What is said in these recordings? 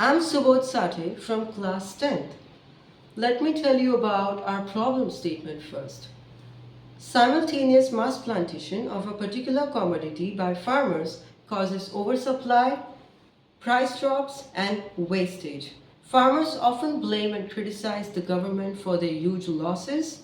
I'm Subodh Sathe from class 10th. Let me tell you about our problem statement first. Simultaneous mass plantation of a particular commodity by farmers causes oversupply, price drops, and wastage. Farmers often blame and criticize the government for their huge losses,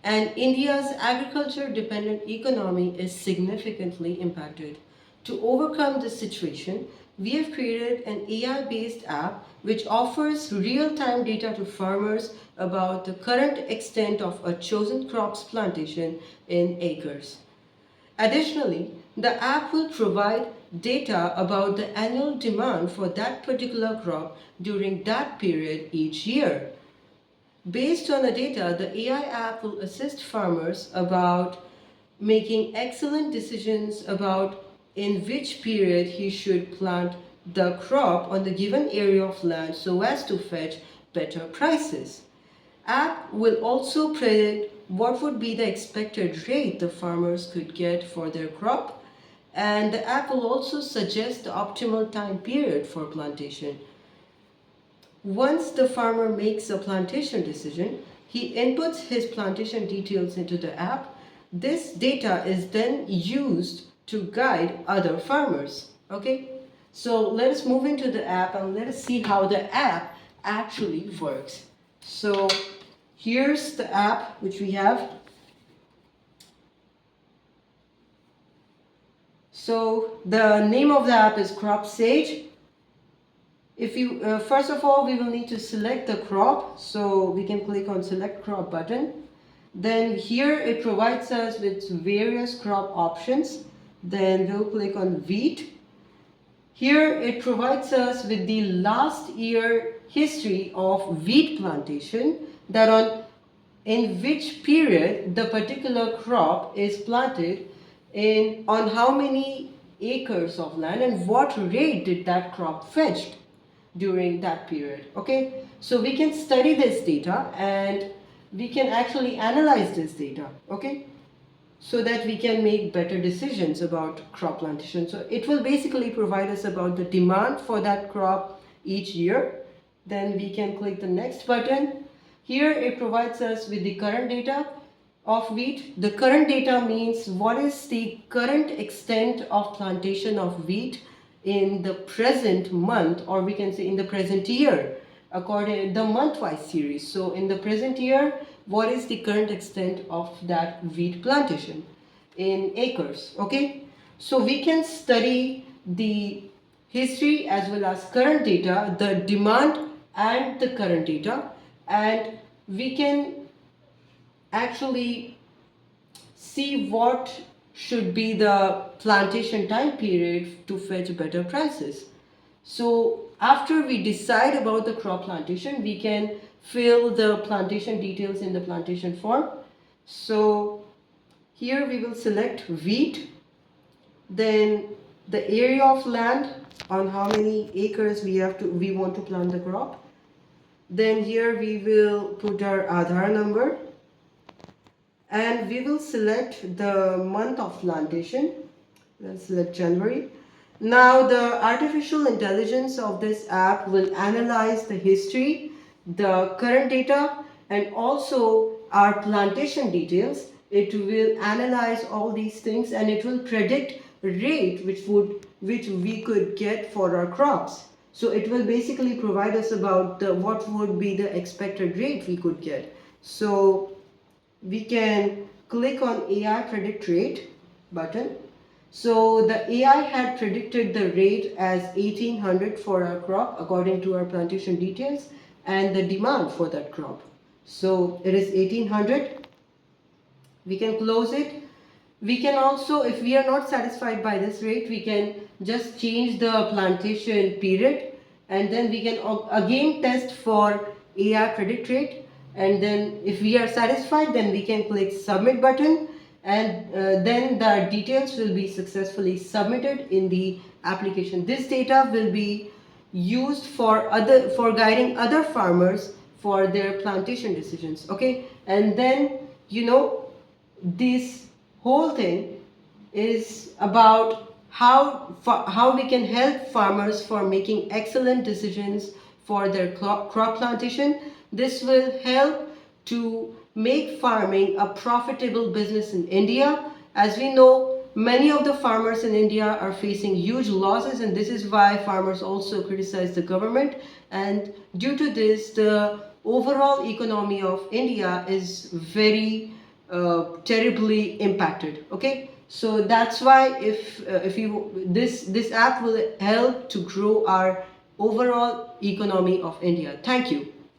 and India's agriculture-dependent economy is significantly impacted. To overcome this situation, we have created an AI-based app which offers real-time data to farmers about the current extent of a chosen crop's plantation in acres. Additionally, the app will provide data about the annual demand for that particular crop during that period each year. Based on the data, the AI app will assist farmers about making excellent decisions about in which period he should plant the crop on the given area of land so as to fetch better prices. App will also predict what would be the expected rate the farmers could get for their crop, and the app will also suggest the optimal time period for plantation. Once the farmer makes a plantation decision, he inputs his plantation details into the app. This data is then used to guide other farmers. Okay, so let us move into the app and let us see how the app actually works. So here's the app which we have. So the name of the app is Cropsage. If you first of all, we will need to select the crop, so we can click on select crop button. Then here it provides us with various crop options. Then we'll click on wheat. Here it provides us with the last year history of wheat plantation, that in which period the particular crop is planted on how many acres of land and what rate did that crop fetched during that period. Okay, so we can study this data and we can actually analyze this data, okay, so that we can make better decisions about crop plantation. So it will basically provide us about the demand for that crop each year. Then we can click the next button. Here it provides us with the current data of wheat. The current data means what is the current extent of plantation of wheat in the present month, or we can say in the present year, according to the month-wise series. So in the present year, what is the current extent of that wheat plantation in acres? Okay, so we can study the history as well as current data, the demand and the current data, and we can actually see what should be the plantation time period to fetch better prices. So after we decide about the crop plantation, we can fill the plantation details in the plantation form. So here we will select wheat, then the area of land on how many acres we want to plant the crop. Then here we will put our Aadhaar number, and we will select the month of plantation. Let's select January. Now the artificial intelligence of this app will analyze the history, the current data, and also our plantation details. It will analyze all these things and it will predict rate which we could get for our crops. So it will basically provide us about what would be the expected rate we could get. So we can click on AI predict rate button. So the AI had predicted the rate as 1800 for our crop according to our plantation details and the demand for that crop. So it is 1800. We can close it. We can also, if we are not satisfied by this rate, we can just change the plantation period, and then we can again test for AI predict rate, and then if we are satisfied, then we can click submit button, and then the details will be successfully submitted in the application. This data will be used for guiding other farmers for their plantation decisions. Okay, and then this whole thing is about how we can help farmers for making excellent decisions for their crop plantation. This will help to make farming a profitable business in India. As we know, many of the farmers in India are facing huge losses, and this is why farmers also criticize the government. And due to this, the overall economy of India is very terribly impacted. Okay, so that's why if you this app will help to grow our overall economy of India. Thank you.